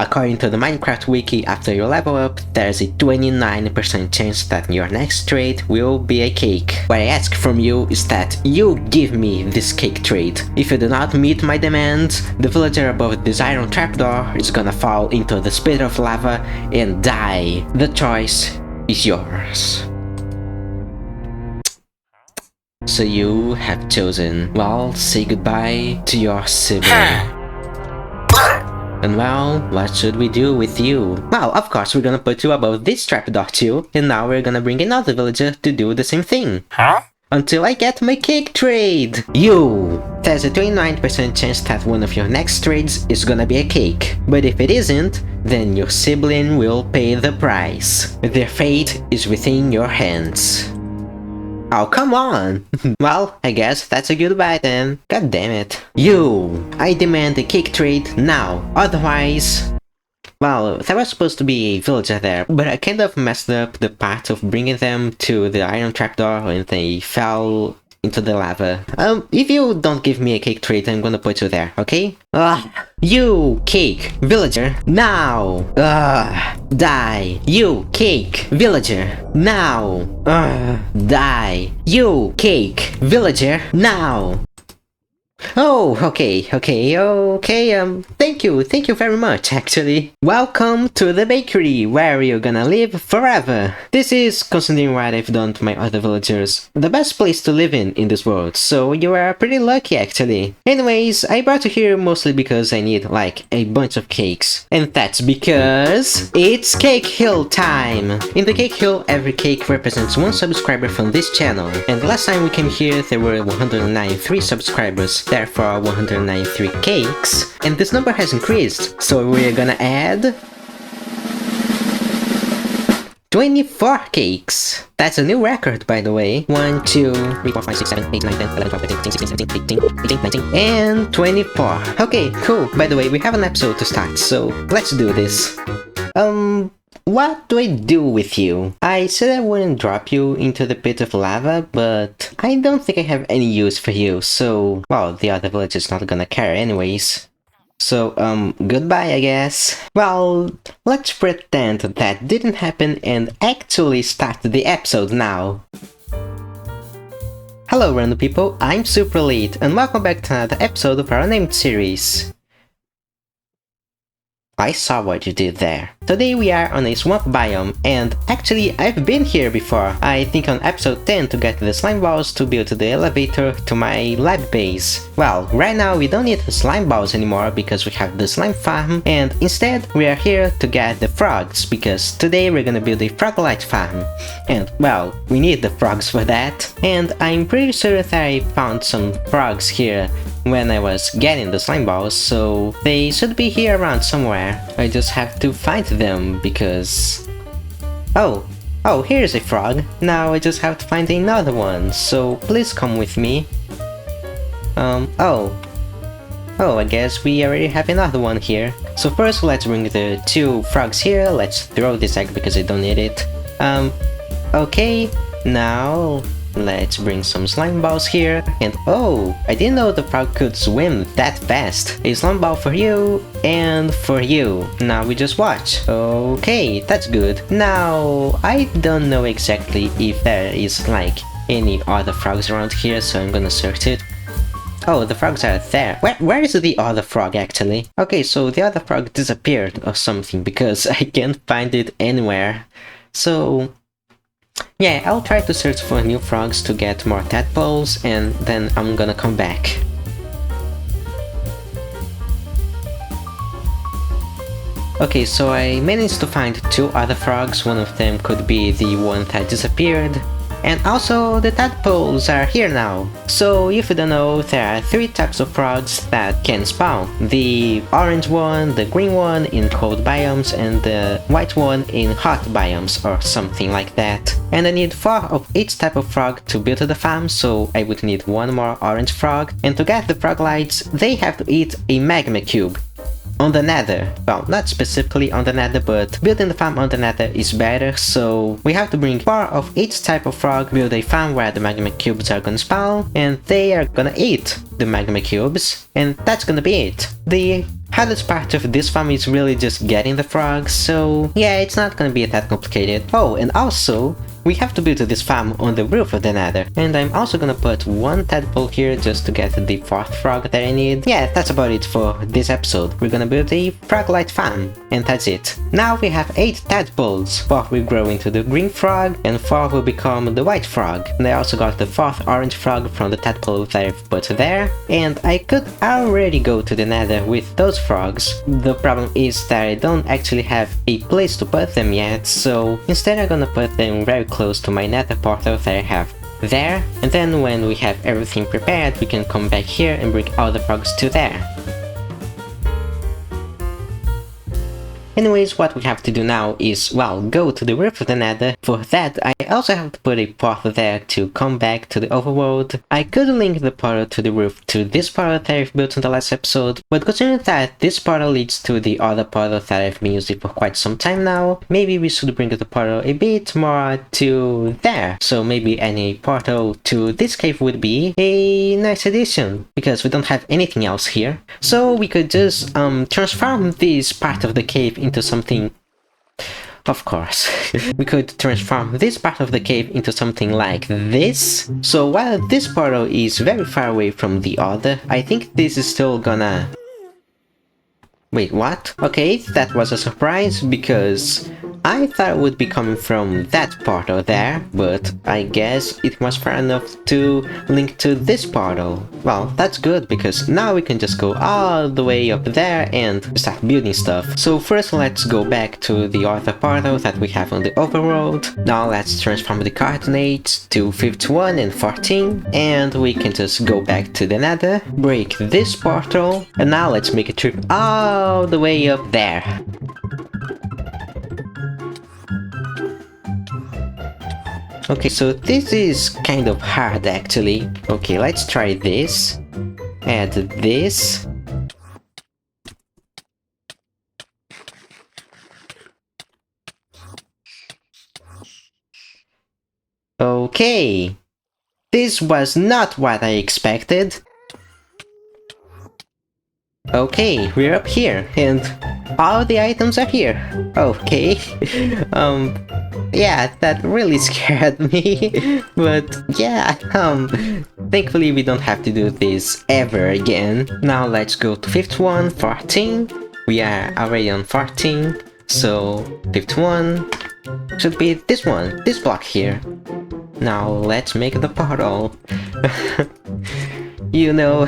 According to the Minecraft wiki, after you level up, there's a 29% chance that your next trade will be a cake. What I ask from you is that you give me this cake trade. If you do not meet my demands, the villager above this iron trapdoor is gonna fall into the spit of lava and die. The choice is yours. So you have chosen, well, say goodbye to your sibling. And well, what should we do with you? Well, of course we're gonna put you above this trapdoor too, and now we're gonna bring another villager to do the same thing. Until I get my cake trade! There's a 29% chance that one of your next trades is gonna be a cake. But if it isn't, then your sibling will pay the price. Their fate is within your hands. Oh, come on! Well, I guess that's a goodbye then. God damn it. I demand a cake trade now. Otherwise... Well, there was supposed to be a villager there, but I kind of messed up the part of bringing them to the iron trapdoor and they fell into the lava. If you don't give me a cake trade, I'm gonna put you there, okay? You, cake, villager, now! Die! You, cake, villager, now! Die! You, cake, villager, now! Oh, okay, thank you very much, actually. Welcome to the bakery, where you're gonna live forever. This is, considering what I've done to my other villagers, the best place to live in this world, so you are pretty lucky, actually. Anyways, I brought you here mostly because I need, like, a bunch of cakes. And that's because it's Cake Hill time! In the Cake Hill, every cake represents one subscriber from this channel, and last time we came here, there were 193 subscribers. Therefore 193 cakes, and this number has increased, so we're gonna add 24 cakes. That's a new record, by the way. 1, 2, 3, 4, 5, 6, 7, 8, 9, 10, 11, 12, 13, 14, 16, 17, 18, 19, and 24. Okay, cool. By the way, we have an episode to start, so let's do this. What do I do with you? I said I wouldn't drop you into the pit of lava, but I don't think I have any use for you, so... Well, the other village is not gonna care anyways. So, goodbye, I guess. Well, let's pretend that didn't happen and actually start the episode now. Hello random people, I'm Froglight, and welcome back to another episode of our Unnamed series. I saw what you did there. Today we are on a swamp biome, and actually I've been here before. I think on episode 10 to get the slime balls to build the elevator to my lab base. Well, right now we don't need the slime balls anymore because we have the slime farm, and instead we are here to get the frogs because today we're gonna build a Froglight farm. And well, we need the frogs for that. And I'm pretty sure that I found some frogs here when I was getting the slime balls, so they should be here around somewhere. I just have to find them because... Oh, here's a frog. Now I just have to find another one, so please come with me. I guess we already have another one here. So first let's bring the 2 frogs here. Let's throw this egg because I don't need it. Okay, now... Let's bring some slime balls here, and oh, I didn't know the frog could swim that fast. A slime ball for you, and for you. Now we just watch. Okay, that's good. Now, I don't know exactly if there is like any other frogs around here, so I'm gonna search it. Oh, the frogs are there. Where is the other frog actually? Okay, so the other frog disappeared or something because I can't find it anywhere. So... yeah, I'll try to search for new frogs to get more tadpoles, and then I'm gonna come back. Okay, so I managed to find 2 other frogs. One of them could be the one that disappeared. And also, the tadpoles are here now. So, if you don't know, there are 3 types of frogs that can spawn. The orange one, the green one in cold biomes, and the white one in hot biomes, or something like that. And I need 4 of each type of frog to build the farm, so I would need 1 more orange frog. And to get the Froglights, they have to eat a magma cube. On the nether. Well, not specifically on the nether, but building the farm on the nether is better, so we have to bring 4 of each type of frog, build a farm where the magma cubes are gonna spawn, and they are gonna eat the magma cubes, and that's gonna be it. The hardest part of this farm is really just getting the frogs, so yeah, it's not gonna be that complicated. Oh, and also, we have to build this farm on the roof of the nether. And I'm also gonna put one tadpole here just to get the 4th frog that I need. Yeah, that's about it for this episode. We're gonna build a Froglight farm. And that's it. Now we have 8 tadpoles. 4 will grow into the green frog, and 4 will become the white frog. And I also got the 4th orange frog from the tadpole that I've put there. And I could already go to the nether with those frogs. The problem is that I don't actually have a place to put them yet, so instead I'm gonna put them very close to my nether portal that I have there, and then when we have everything prepared we can come back here and bring all the frogs to there. Anyways, what we have to do now is, well, go to the roof of the nether. For that, I also have to put a portal there to come back to the overworld. I could link the portal to the roof to this portal that I've built in the last episode, but considering that this portal leads to the other portal that I've been using for quite some time now, maybe we should bring the portal a bit more to there. So maybe any portal to this cave would be a nice addition, because we don't have anything else here. So we could just transform this part of the cave into something. Of course, we could transform this part of the cave into something like this. So while this portal is very far away from the other, I think this is still gonna... Wait, what? Okay, that was a surprise, because I thought it would be coming from that portal there, but I guess it was far enough to link to this portal. Well, that's good, because now we can just go all the way up there and start building stuff. So first let's go back to the other portal that we have on the overworld. Now let's transform the coordinates to 51 and 14, and we can just go back to the nether, break this portal, and now let's make a trip all the way up there. Okay, so this is kind of hard actually. Okay, let's try this. Add this. Okay. This was not what I expected. Okay, we're up here, and all the items are here. Okay. Yeah, that really scared me. But yeah, thankfully we don't have to do this ever again. Now let's go to 51, 14. We are already on 14, so 51 should be this one, this block here. Now let's make the portal. You know,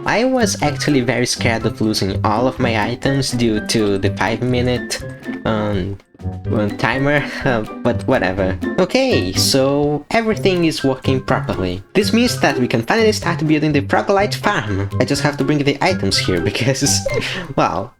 I was actually very scared of losing all of my items due to the 5-minute timer, but whatever. Okay, so everything is working properly. This means that we can finally start building the Froglight farm. I just have to bring the items here because, well,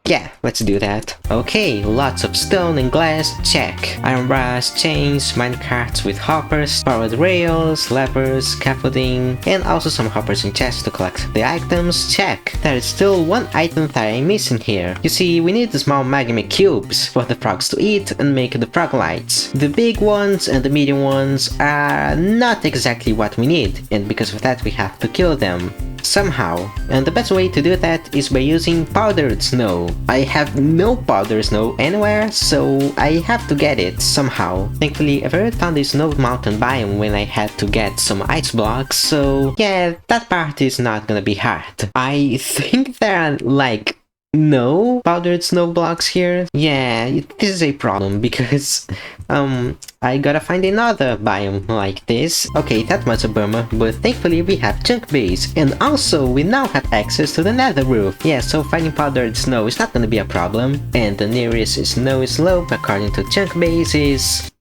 yeah, let's do that. Okay, lots of stone and glass, check. Iron bars, chains, minecarts with hoppers, powered rails, levers, scaffolding, and also some hoppers and chests to collect the items, check. There is still one item that I'm missing here. You see, we need the small magma cubes for the frogs to eat and make the Froglights. The big ones and the medium ones are not exactly what we need, and because of that we have to kill them somehow. And the best way to do that is by using powdered snow. I have no powdered snow anywhere, so I have to get it somehow. Thankfully, I've already found a snow mountain biome when I had to get some ice blocks, so yeah, that part is not gonna be hard. I think there are like no powdered snow blocks here. Yeah, this is a problem because I gotta find another biome like this. Okay, that was a bummer, but thankfully we have chunk base, and also we now have access to the nether roof. Yeah, so finding powdered snow is not gonna be a problem, and the nearest snow slope according to chunk base is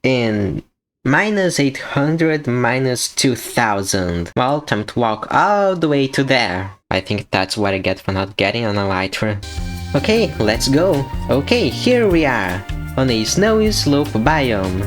in -800, -2000. Well, time to walk all the way to there. I think that's what I get for not getting on a elytra. Okay, let's go. Okay, here we are, on a snowy slope biome.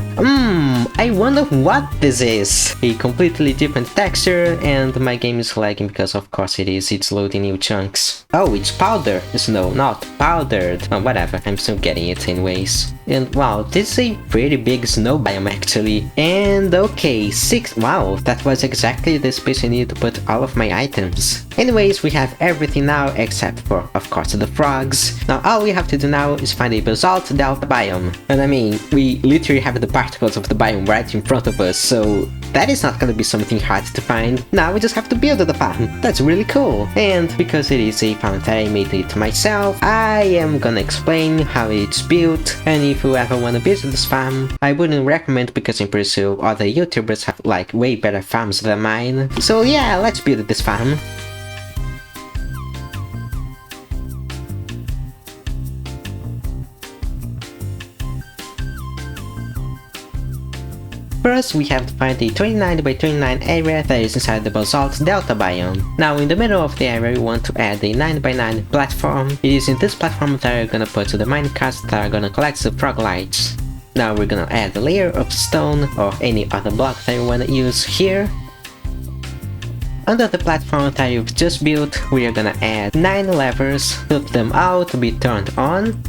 I wonder what this is. A completely different texture, and my game is lagging because of course it is, it's loading new chunks. Oh, it's powder snow, not powdered. Oh, whatever, I'm still getting it anyways. And wow, this is a pretty big snow biome actually. And okay, 6, wow, that was exactly the space I needed to put all of my items. Anyways, we have everything now except for, of course, the frogs. Now all we have to do now is find a basalt delta biome. And I mean, we literally have the particles of the biome right in front of us, so that is not gonna be something hard to find. Now we just have to build the farm. That's really cool. And because it is a farm that I made it myself, I am gonna explain how it's built. And if you ever wanna visit this farm, I wouldn't recommend because I'm pretty sure other YouTubers have like way better farms than mine. So yeah, let's build this farm. First, we have to find the 29 by 29 area that is inside the basalt delta biome. Now, in the middle of the area, we want to add a 9 by 9 platform. It is in this platform that we're gonna put the minecarts that are gonna collect the Froglights. Now, we're gonna add a layer of stone or any other block that you wanna use here. Under the platform that you've just built, we are gonna add 9 levers, put them all to be turned on.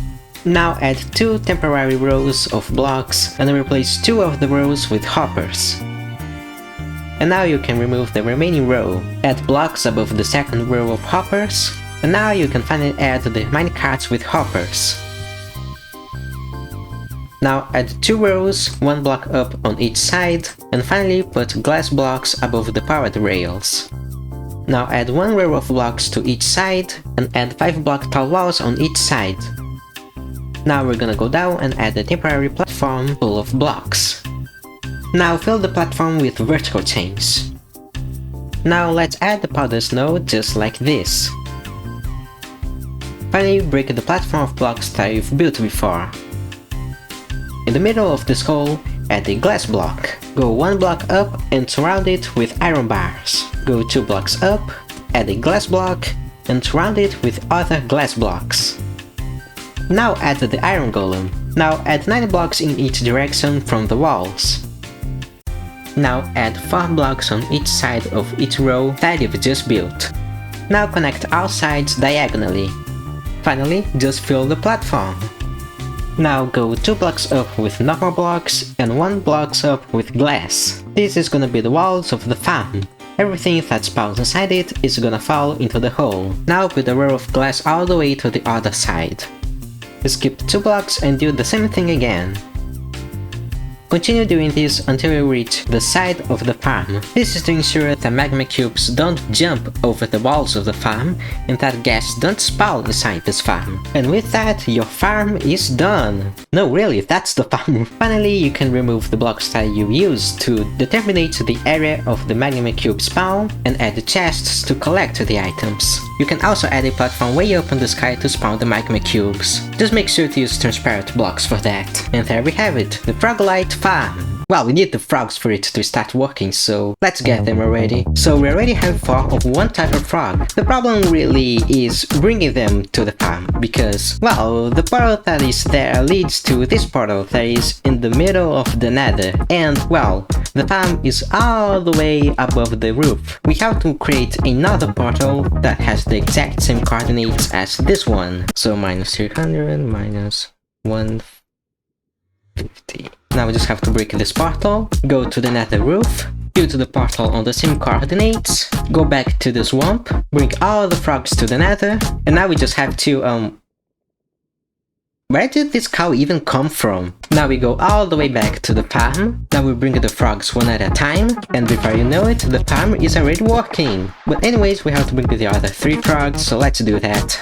Now add 2 temporary rows of blocks and replace 2 of the rows with hoppers. And now you can remove the remaining row. Add blocks above the second row of hoppers. And now you can finally add the minecarts with hoppers. Now add 2 rows, 1 block up on each side, and finally put glass blocks above the powered rails. Now add 1 row of blocks to each side, and add 5 block tall walls on each side. Now we're gonna go down and add a temporary platform full of blocks. Now fill the platform with vertical chains. Now let's add the powder snow just like this. Finally break the platform of blocks that you've built before. In the middle of this hole, add a glass block. Go 1 block up and surround it with iron bars. Go 2 blocks up, add a glass block, and surround it with other glass blocks. Now add the iron golem. Now add 9 blocks in each direction from the walls. Now add 4 blocks on each side of each row that you've just built. Now connect all sides diagonally. Finally, just fill the platform. Now go 2 blocks up with normal blocks and 1 block up with glass. This is gonna be the walls of the farm. Everything that spawns inside it is gonna fall into the hole. Now put a row of glass all the way to the other side. Skip 2 blocks and do the same thing again. Continue doing this until you reach the side of the farm. This is to ensure that magma cubes don't jump over the walls of the farm and that gas don't spawn inside this farm. And with that, your farm is done! No, really, that's the farm! Finally, you can remove the blocks that you used to determine the area of the magma cube spawn and add the chests to collect the items. You can also add a platform way up in the sky to spawn the magma cubes. Just make sure to use transparent blocks for that. And there we have it, the Froglight farm. Well, we need the frogs for it to start working, so let's get them already. So we already have 4 of one type of frog. The problem really is bringing them to the farm, because, well, the portal that is there leads to this portal that is in the middle of the nether. And, well, the farm is all the way above the roof. We have to create another portal that has the exact same coordinates as this one. So minus 300, minus 150. Now we just have to break this portal, go to the nether roof, build the portal on the same coordinates, go back to the swamp, bring all the frogs to the nether, and now we just have to, where did this cow even come from? Now we go all the way back to the farm, now we bring the frogs one at a time, and before you know it, the farm is already working. But anyways, we have to bring the other 3 frogs, so let's do that.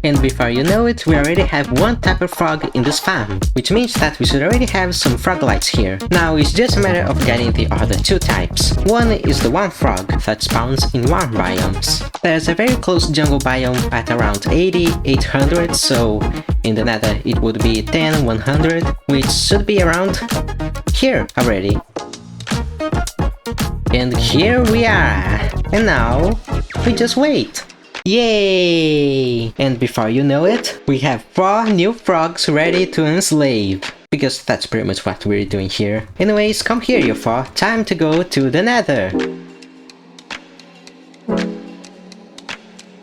And before you know it, we already have 1 type of frog in this farm, which means that we should already have some Froglights here. Now it's just a matter of getting the other 2 types. One is the warm frog that spawns in warm biomes. There's a very close jungle biome at around 80, 800, so in the nether it would be 10, 100, which should be around here already. And here we are! And now, we just wait! Yay! And before you know it, we have 4 new frogs ready to enslave. Because that's pretty much what we're doing here. Anyways, come here you 4, time to go to the nether.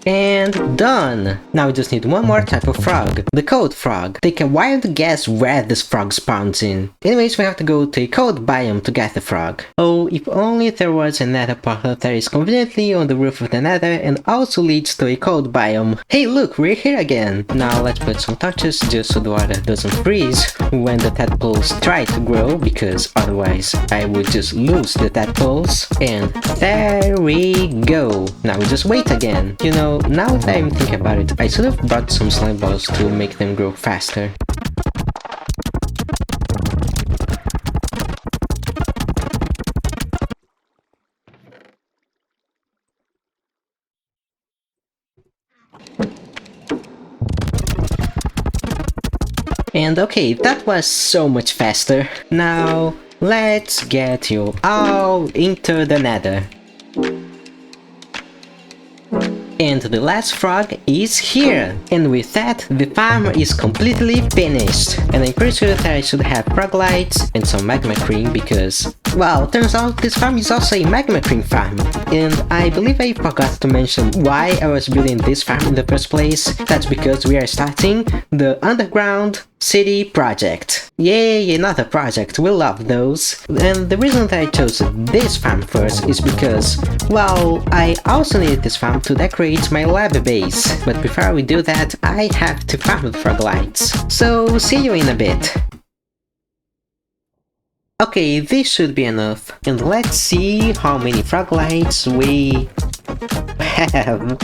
And And done! Now we just need one more type of frog, the cold frog. Take a wild guess where this frog spawns in. Anyways, we have to go to a cold biome to get the frog. Oh, if only there was a nether portal that is conveniently on the roof of the nether and also leads to a cold biome. Hey look, we're here again! Now let's put some torches just so the water doesn't freeze when the tadpoles try to grow, because otherwise I would just lose the tadpoles. And there we go! Now we just wait again. You know, now that I'm thinking about it, I should have brought some slime balls to make them grow faster. And okay, that was so much faster. Now, let's get you all into the nether. And the last frog is here! And with that, the farm is completely finished! And I'm pretty sure that I should have Froglight and some magma cream because, well, turns out this farm is also a magma cream farm. And I believe I forgot to mention why I was building this farm in the first place. That's because we are starting the underground city project. Yay, another project, we love those. And the reason that I chose this farm first is because, well, I also needed this farm to decorate my lab base. But before we do that, I have to farm the Froglights. So, see you in a bit. Okay, this should be enough. And let's see how many Froglights we have.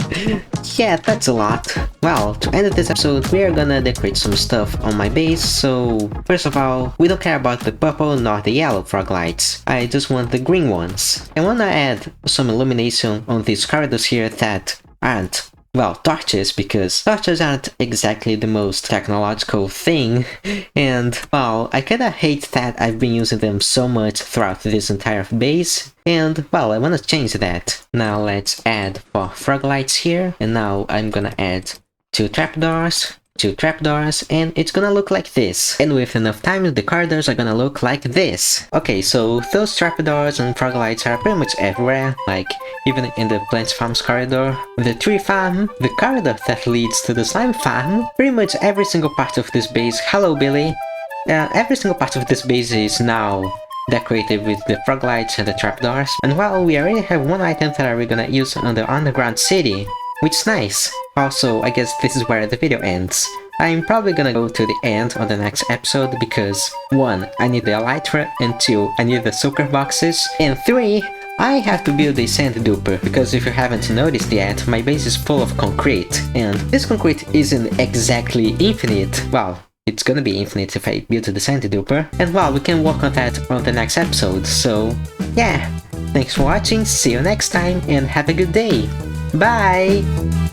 Yeah, that's a lot. Well, to end this episode, we are gonna decorate some stuff on my base, so first of all, we don't care about the purple nor the yellow Froglights. I just want the green ones. I wanna add some illumination on these corridors here that aren't, well, torches, because torches aren't exactly the most technological thing, and, well, I kinda hate that I've been using them so much throughout this entire base, and, well, I wanna change that. Now let's add 4 Froglights here, and now I'm gonna add 2 trapdoors, and it's gonna look like this. And with enough time, the corridors are gonna look like this. Okay, so those trapdoors and Froglights are pretty much everywhere, like even in the plants farms corridor, the tree farm, the corridor that leads to the slime farm, pretty much every single part of this base. Hello, Billy! Every single part of this base is now decorated with the Froglights and the trapdoors. And well, we already have one item that we're gonna use on the underground city, which is nice. Also, I guess this is where the video ends. I'm probably gonna go to the end on the next episode because 1. I need the elytra, and 2. I need the sugar boxes, and 3. I have to build a sand duper, because if you haven't noticed yet, my base is full of concrete, and this concrete isn't exactly infinite. Well, it's gonna be infinite if I build the sand duper, and well, we can work on that on the next episode, so yeah. Thanks for watching, see you next time, and have a good day! Bye!